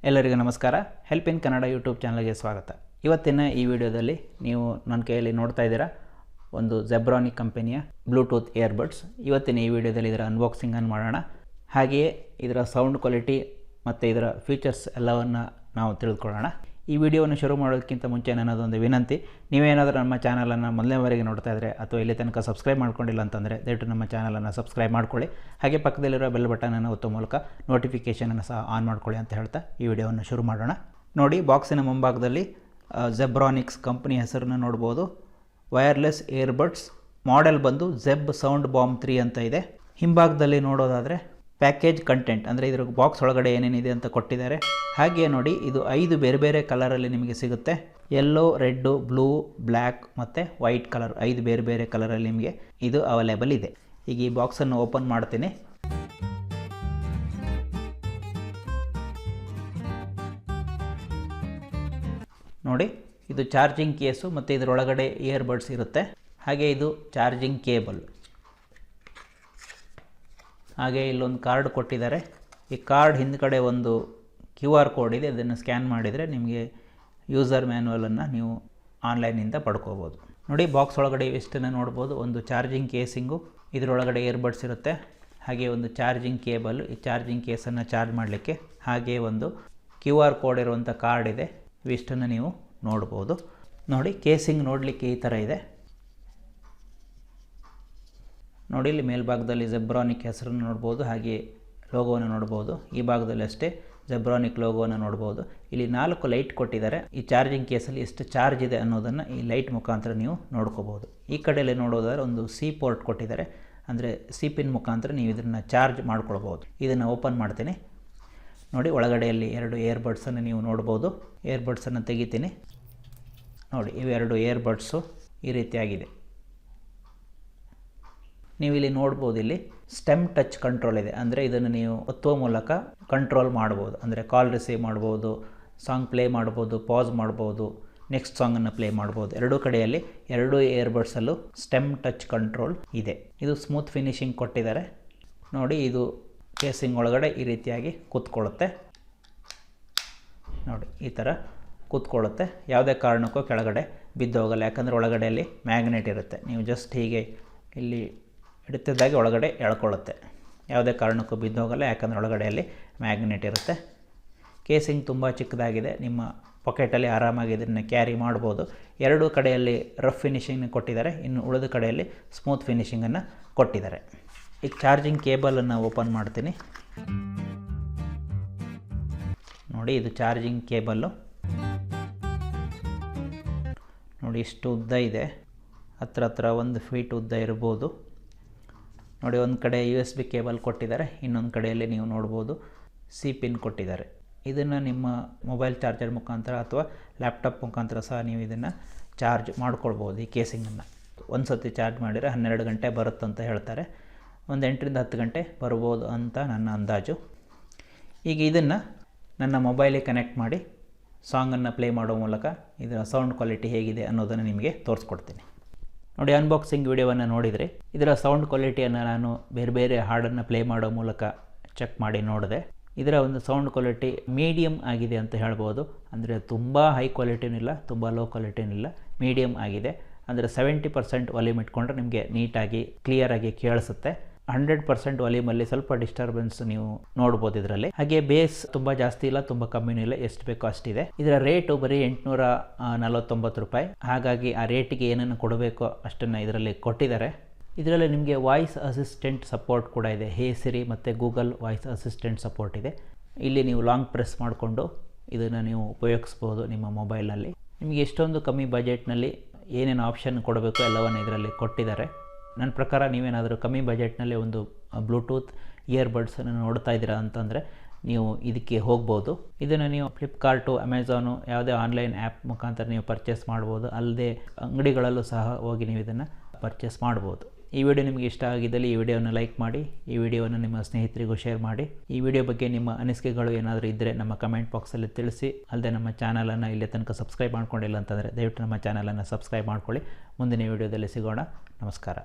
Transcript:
ಎಲ್ಲರಿಗೂ ನಮಸ್ಕಾರ. Help in Kannada YouTube ಚಾನಲ್ಗೆ ಸ್ವಾಗತ. ಇವತ್ತಿನ ಈ ವಿಡಿಯೋದಲ್ಲಿ ನೀವು ನನ್ನ ಕೈಯಲ್ಲಿ ನೋಡ್ತಾ ಇದ್ದೀರಾ ಒಂದು ಜೆಬ್ರಾನಿಕ್ ಕಂಪನಿಯ ಬ್ಲೂಟೂತ್ ಇಯರ್ಬಡ್ಸ್. ಇವತ್ತಿನ ಈ ವಿಡಿಯೋದಲ್ಲಿ ಇದರ ಅನ್ಬಾಕ್ಸಿಂಗನ್ನು ಮಾಡೋಣ. ಹಾಗೆಯೇ ಇದರ ಸೌಂಡ್ ಕ್ವಾಲಿಟಿ ಮತ್ತು ಇದರ ಫೀಚರ್ಸ್ ಎಲ್ಲವನ್ನು ನಾವು ತಿಳಿದುಕೊಳ್ಳೋಣ. ಈ ವಿಡಿಯೋವನ್ನು ಶುರು ಮಾಡೋದಕ್ಕಿಂತ ಮುಂಚೆ ನನ್ನದೊಂದು ವಿನಂತಿ, ನೀವೇನಾದರೂ ನಮ್ಮ ಚಾನಲನ್ನು ಮೊದಲನೇವರೆಗೆ ನೋಡ್ತಾ ಇದ್ದರೆ ಅಥವಾ ಇಲ್ಲಿ ತನಕ ಸಬ್ಸ್ಕ್ರೈಬ್ ಮಾಡ್ಕೊಂಡಿಲ್ಲ ಅಂತಂದರೆ ದಯವಿಟ್ಟು ನಮ್ಮ ಚಾನಲನ್ನು ಸಬ್ಸ್ಕ್ರೈಬ್ ಮಾಡ್ಕೊಳ್ಳಿ. ಹಾಗೆ ಪಕ್ಕದಲ್ಲಿರೋ ಬೆಲ್ ಬಟನನ್ನು ಒತ್ತುವ ಮೂಲಕ ನೋಟಿಫಿಕೇಷನನ್ನು ಸಹ ಆನ್ ಮಾಡ್ಕೊಳ್ಳಿ ಅಂತ ಹೇಳ್ತಾ ಈ ವಿಡಿಯೋವನ್ನು ಶುರು ಮಾಡೋಣ. ನೋಡಿ, ಬಾಕ್ಸಿನ ಮುಂಭಾಗದಲ್ಲಿ ಜೆಬ್ರಾನಿಕ್ಸ್ ಕಂಪ್ನಿ ಹೆಸರನ್ನು ನೋಡ್ಬೋದು. ವೈರ್ಲೆಸ್ ಇಯರ್ಬಡ್ಸ್, ಮಾಡೆಲ್ ಬಂದು ZEB ಸೌಂಡ್ ಬಾಂಬ್ 3 ಅಂತ ಇದೆ. ಹಿಂಭಾಗದಲ್ಲಿ ನೋಡೋದಾದರೆ ಪ್ಯಾಕೇಜ್ ಕಂಟೆಂಟ್ ಅಂದರೆ ಇದರ ಬಾಕ್ಸ್ ಒಳಗಡೆ ಏನೇನಿದೆ ಅಂತ ಕೊಟ್ಟಿದ್ದಾರೆ. ಹಾಗೆಯೇ ನೋಡಿ, ಇದು 5 ಬೇರೆ ಬೇರೆ ಕಲರಲ್ಲಿ ನಿಮಗೆ ಸಿಗುತ್ತೆ. ಯೆಲ್ಲೋ, ರೆಡ್ಡು, ಬ್ಲೂ, ಬ್ಲ್ಯಾಕ್ ಮತ್ತು ವೈಟ್ ಕಲರ್, 5 ಬೇರೆ ಬೇರೆ ಕಲರಲ್ಲಿ ನಿಮಗೆ ಇದು ಅವೈಲೇಬಲ್ ಇದೆ. ಈಗ ಈ ಬಾಕ್ಸನ್ನು ಓಪನ್ ಮಾಡ್ತೀನಿ. ನೋಡಿ, ಇದು ಚಾರ್ಜಿಂಗ್ ಕೇಸು ಮತ್ತು ಇದರೊಳಗಡೆ ಇಯರ್ಬಡ್ಸ್ ಇರುತ್ತೆ. ಹಾಗೆ ಇದು ಚಾರ್ಜಿಂಗ್ ಕೇಬಲ್. ಹಾಗೆ ಇಲ್ಲೊಂದು ಕಾರ್ಡ್ ಕೊಟ್ಟಿದ್ದಾರೆ. ಈ ಕಾರ್ಡ್ ಹಿಂದ್ಗಡೆ ಒಂದು QR ಕೋಡ್ ಇದೆ. ಅದನ್ನು ಸ್ಕ್ಯಾನ್ ಮಾಡಿದರೆ ನಿಮಗೆ ಯೂಸರ್ ಮ್ಯಾನ್ಯಲನ್ನು ನೀವು ಆನ್ಲೈನಿಂದ ಪಡ್ಕೋಬೋದು. ನೋಡಿ, ಬಾಕ್ಸ್ ಒಳಗಡೆ ಇಷ್ಟನ್ನು ನೋಡ್ಬೋದು. ಒಂದು ಚಾರ್ಜಿಂಗ್ ಕೇಸಿಂಗು, ಇದರೊಳಗಡೆ ಇಯರ್ಬಡ್ಸ್ ಇರುತ್ತೆ. ಹಾಗೆ ಒಂದು ಚಾರ್ಜಿಂಗ್ ಕೇಬಲ್, ಈ ಚಾರ್ಜಿಂಗ್ ಕೇಸನ್ನು ಚಾರ್ಜ್ ಮಾಡಲಿಕ್ಕೆ. ಹಾಗೆ ಒಂದು QR ಕೋಡ್ ಇರುವಂಥ ಕಾರ್ಡ್ ಇದೆ. ಇವಿಷ್ಟನ್ನು ನೀವು ನೋಡ್ಬೋದು. ನೋಡಿ, ಕೇಸಿಂಗ್ ನೋಡಲಿಕ್ಕೆ ಈ ಥರ ಇದೆ. ನೋಡಿ, ಇಲ್ಲಿ ಮೇಲ್ಭಾಗದಲ್ಲಿ ಜೆಬ್ರಾನಿಕ್ ಹೆಸರನ್ನು ನೋಡ್ಬೋದು. ಹಾಗೆ ಲೋಗೋವನ್ನು ನೋಡ್ಬೋದು. ಈ ಭಾಗದಲ್ಲಿ ಅಷ್ಟೇ ಜೆಬ್ರಾನಿಕ್ ಲೋಗೋವನ್ನು ನೋಡ್ಬೋದು. ಇಲ್ಲಿ 4 ಲೈಟ್ ಕೊಟ್ಟಿದ್ದಾರೆ. ಈ ಚಾರ್ಜಿಂಗ್ ಕೇಸಲ್ಲಿ ಎಷ್ಟು ಚಾರ್ಜ್ ಇದೆ ಅನ್ನೋದನ್ನು ಈ ಲೈಟ್ ಮುಖಾಂತರ ನೀವು ನೋಡ್ಕೋಬೋದು. ಈ ಕಡೆಯಲ್ಲಿ ನೋಡೋದಾದ್ರೆ ಒಂದು C ಪೋರ್ಟ್ ಕೊಟ್ಟಿದ್ದಾರೆ. ಅಂದರೆ C ಪಿನ್ ಮುಖಾಂತರ ನೀವು ಇದನ್ನು ಚಾರ್ಜ್ ಮಾಡ್ಕೊಳ್ಬೋದು. ಇದನ್ನು ಓಪನ್ ಮಾಡ್ತೀನಿ. ನೋಡಿ, ಒಳಗಡೆಯಲ್ಲಿ 2 ಇಯರ್ಬಡ್ಸನ್ನು ನೀವು ನೋಡ್ಬೋದು. ಇಯರ್ಬಡ್ಸನ್ನು ತೆಗಿತೀನಿ. ನೋಡಿ, ಇವೆರಡು ಇಯರ್ಬಡ್ಸು ಈ ರೀತಿಯಾಗಿದೆ. ನೀವು ಇಲ್ಲಿ ನೋಡ್ಬೋದು, ಇಲ್ಲಿ ಸ್ಟೆಮ್ ಟಚ್ ಕಂಟ್ರೋಲ್ ಇದೆ. ಅಂದರೆ ಇದನ್ನು ನೀವು ಒತ್ತುವ ಮೂಲಕ ಕಂಟ್ರೋಲ್ ಮಾಡ್ಬೋದು. ಅಂದರೆ ಕಾಲ್ ರಿಸೀವ್ ಮಾಡ್ಬೋದು, ಸಾಂಗ್ ಪ್ಲೇ ಮಾಡ್ಬೋದು, ಪಾಸ್ ಮಾಡ್ಬೋದು, ನೆಕ್ಸ್ಟ್ ಸಾಂಗನ್ನು ಪ್ಲೇ ಮಾಡ್ಬೋದು. ಎರಡೂ ಕಡೆಯಲ್ಲಿ 2 ಇಯರ್ಬಡ್ಸಲ್ಲೂ ಸ್ಟೆಮ್ ಟಚ್ ಕಂಟ್ರೋಲ್ ಇದೆ. ಇದು ಸ್ಮೂತ್ ಫಿನಿಶಿಂಗ್ ಕೊಟ್ಟಿದ್ದಾರೆ. ನೋಡಿ, ಇದು ಕೇಸಿಂಗ್ ಒಳಗಡೆ ಈ ರೀತಿಯಾಗಿ ಕೂತ್ಕೊಳ್ಳುತ್ತೆ. ನೋಡಿ, ಈ ಥರ ಕೂತ್ಕೊಳ್ಳುತ್ತೆ. ಯಾವುದೇ ಕಾರಣಕ್ಕೂ ಕೆಳಗಡೆ ಬಿದ್ದೋಗಲ್ಲ. ಯಾಕಂದರೆ ಒಳಗಡೆಯಲ್ಲಿ ಮ್ಯಾಗ್ನೆಟ್ ಇರುತ್ತೆ. ನೀವು ಜಸ್ಟ್ ಹೀಗೆ ಇಲ್ಲಿ ಇಡುತ್ತಿದ್ದಾಗೆ ಒಳಗಡೆ ಎಳ್ಕೊಳ್ಳುತ್ತೆ. ಯಾವುದೇ ಕಾರಣಕ್ಕೂ ಬಿದ್ದೋಗಲ್ಲ. ಯಾಕಂದರೆ ಒಳಗಡೆಯಲ್ಲಿ ಮ್ಯಾಗ್ನೆಟ್ ಇರುತ್ತೆ. ಕೇಸಿಂಗ್ ತುಂಬ ಚಿಕ್ಕದಾಗಿದೆ. ನಿಮ್ಮ ಪಾಕೆಟಲ್ಲಿ ಆರಾಮಾಗಿ ಇದನ್ನು ಕ್ಯಾರಿ ಮಾಡ್ಬೋದು. ಎರಡೂ ಕಡೆಯಲ್ಲಿ ರಫ್ ಫಿನಿಶಿಂಗ್ ಕೊಟ್ಟಿದ್ದಾರೆ. ಇನ್ನು ಉಳಿದ ಕಡೆಯಲ್ಲಿ ಸ್ಮೂತ್ ಫಿನಿಶಿಂಗನ್ನು ಕೊಟ್ಟಿದ್ದಾರೆ. ಈಗ ಚಾರ್ಜಿಂಗ್ ಕೇಬಲನ್ನು ಓಪನ್ ಮಾಡ್ತೀನಿ. ನೋಡಿ, ಇದು ಚಾರ್ಜಿಂಗ್ ಕೇಬಲ್ಲು. ನೋಡಿ, ಇಷ್ಟು ಉದ್ದ ಇದೆ. ಹತ್ರ 1 ಫೀಟ್ ಉದ್ದ ಇರ್ಬೋದು. ನೋಡಿ, ಒಂದು ಕಡೆ USB ಕೇಬಲ್ ಕೊಟ್ಟಿದ್ದಾರೆ. ಇನ್ನೊಂದು ಕಡೆಯಲ್ಲಿ ನೀವು ನೋಡ್ಬೋದು C ಪಿನ್ ಕೊಟ್ಟಿದ್ದಾರೆ. ಇದನ್ನು ನಿಮ್ಮ ಮೊಬೈಲ್ ಚಾರ್ಜರ್ ಮುಖಾಂತರ ಅಥವಾ ಲ್ಯಾಪ್ಟಾಪ್ ಮುಖಾಂತರ ಸಹ ನೀವು ಇದನ್ನು ಚಾರ್ಜ್ ಮಾಡ್ಕೊಳ್ಬೋದು. ಈ ಕೇಸಿಂಗನ್ನು ಒಂದು ಸತಿ ಚಾರ್ಜ್ ಮಾಡಿದರೆ 12 ಗಂಟೆ ಬರುತ್ತಂತ ಹೇಳ್ತಾರೆ. ಒಂದು 8 ರಿಂದ 10 ಗಂಟೆ ಬರ್ಬೋದು ಅಂತ ನನ್ನ ಅಂದಾಜು. ಈಗ ಇದನ್ನು ನನ್ನ ಮೊಬೈಲಿಗೆ ಕನೆಕ್ಟ್ ಮಾಡಿ ಸಾಂಗನ್ನು ಪ್ಲೇ ಮಾಡೋ ಮೂಲಕ ಇದರ ಸೌಂಡ್ ಕ್ವಾಲಿಟಿ ಹೇಗಿದೆ ಅನ್ನೋದನ್ನು ನಿಮಗೆ ತೋರಿಸ್ಕೊಡ್ತೀನಿ. ನೋಡಿ, ಅನ್ಬಾಕ್ಸಿಂಗ್ ವಿಡಿಯೋವನ್ನು ನೋಡಿದರೆ ಇದರ ಸೌಂಡ್ ಕ್ವಾಲಿಟಿಯನ್ನು ನಾನು ಬೇರೆ ಬೇರೆ ಹಾಡನ್ನು ಪ್ಲೇ ಮಾಡೋ ಮೂಲಕ ಚೆಕ್ ಮಾಡಿ ನೋಡಿದೆ. ಇದರ ಒಂದು ಸೌಂಡ್ ಕ್ವಾಲಿಟಿ ಮೀಡಿಯಮ್ ಆಗಿದೆ ಅಂತ ಹೇಳ್ಬೋದು. ಅಂದರೆ ತುಂಬ ಹೈ ಕ್ವಾಲಿಟಿನೂ ಇಲ್ಲ, ತುಂಬ ಲೋ ಕ್ವಾಲಿಟಿನೂ ಇಲ್ಲ, ಮೀಡಿಯಮ್ ಆಗಿದೆ. ಅಂದರೆ 70% ವಾಲ್ಯೂಮ್ ಇಟ್ಕೊಂಡ್ರೆ ನಿಮಗೆ ನೀಟಾಗಿ ಕ್ಲಿಯರಾಗಿ ಕೇಳಿಸುತ್ತೆ. 100% ವಾಲ್ಯೂಮಲ್ಲಿ ಸ್ವಲ್ಪ ಡಿಸ್ಟರ್ಬೆನ್ಸ್ ನೀವು ನೋಡ್ಬೋದು ಇದರಲ್ಲಿ. ಹಾಗೆ ಬೇಸ್ ತುಂಬ ಜಾಸ್ತಿ ಇಲ್ಲ, ತುಂಬ ಕಮ್ಮಿನೂ ಇಲ್ಲ, ಎಷ್ಟು ಬೇಕೋ ಅಷ್ಟಿದೆ. ಇದರ ರೇಟು ಬರೀ 849 ರೂಪಾಯಿ. ಹಾಗಾಗಿ ಆ ರೇಟಿಗೆ ಏನನ್ನು ಕೊಡಬೇಕೋ ಅಷ್ಟನ್ನು ಇದರಲ್ಲಿ ಕೊಟ್ಟಿದ್ದಾರೆ. ಇದರಲ್ಲಿ ನಿಮಗೆ ವಾಯ್ಸ್ ಅಸಿಸ್ಟೆಂಟ್ ಸಪೋರ್ಟ್ ಕೂಡ ಇದೆ. ಹೇ ಸಿರಿ ಮತ್ತು ಗೂಗಲ್ ವಾಯ್ಸ್ ಅಸಿಸ್ಟೆಂಟ್ ಸಪೋರ್ಟ್ ಇದೆ. ಇಲ್ಲಿ ನೀವು ಲಾಂಗ್ ಪ್ರೆಸ್ ಮಾಡಿಕೊಂಡು ಇದನ್ನು ನೀವು ಉಪಯೋಗಿಸ್ಬೋದು ನಿಮ್ಮ ಮೊಬೈಲ್ನಲ್ಲಿ. ನಿಮಗೆ ಎಷ್ಟೊಂದು ಕಮ್ಮಿ ಬಜೆಟ್ನಲ್ಲಿ ಏನೇನು ಆಪ್ಷನ್ ಕೊಡಬೇಕು ಎಲ್ಲವನ್ನು ಇದರಲ್ಲಿ ಕೊಟ್ಟಿದ್ದಾರೆ. ನನ್ನ ಪ್ರಕಾರ ನೀವೇನಾದರೂ ಕಮ್ಮಿ ಬಜೆಟ್ನಲ್ಲಿ ಒಂದು ಬ್ಲೂಟೂತ್ ಇಯರ್ಬಡ್ಸನ್ನು ನೋಡ್ತಾ ಇದ್ದೀರಾ ಅಂತಂದರೆ ನೀವು ಇದಕ್ಕೆ ಹೋಗ್ಬೋದು. ಇದನ್ನು ನೀವು ಫ್ಲಿಪ್ಕಾರ್ಟು, ಅಮೆಝಾನು ಯಾವುದೇ ಆನ್ಲೈನ್ ಆ್ಯಪ್ ಮುಖಾಂತರ ನೀವು ಪರ್ಚೇಸ್ ಮಾಡ್ಬೋದು. ಅಲ್ಲದೆ ಅಂಗಡಿಗಳಲ್ಲೂ ಸಹ ಹೋಗಿ ನೀವು ಇದನ್ನು ಪರ್ಚೇಸ್ ಮಾಡ್ಬೋದು. ಈ ವಿಡಿಯೋ ನಿಮಗೆ ಇಷ್ಟ ಆಗಿದ್ದಲ್ಲಿ ಈ ವಿಡಿಯೋವನ್ನು ಲೈಕ್ ಮಾಡಿ, ಈ ವಿಡಿಯೋವನ್ನು ನಿಮ್ಮ ಸ್ನೇಹಿತರಿಗೂ ಶೇರ್ ಮಾಡಿ. ಈ ವಿಡಿಯೋ ಬಗ್ಗೆ ನಿಮ್ಮ ಅನಿಸಿಕೆಗಳು ಏನಾದರೂ ಇದ್ದರೆ ನಮ್ಮ ಕಮೆಂಟ್ ಬಾಕ್ಸಲ್ಲಿ ತಿಳಿಸಿ. ಅಲ್ಲದೆ ನಮ್ಮ ಚಾನಲನ್ನು ಇಲ್ಲಿ ತನಕ ಸಬ್ಸ್ಕ್ರೈಬ್ ಮಾಡ್ಕೊಂಡಿಲ್ಲ ಅಂತಂದರೆ ದಯವಿಟ್ಟು ನಮ್ಮ ಚಾನಲನ್ನು ಸಬ್ಸ್ಕ್ರೈಬ್ ಮಾಡ್ಕೊಳ್ಳಿ. ಮುಂದಿನ ವಿಡಿಯೋದಲ್ಲಿ ಸಿಗೋಣ. ನಮಸ್ಕಾರ.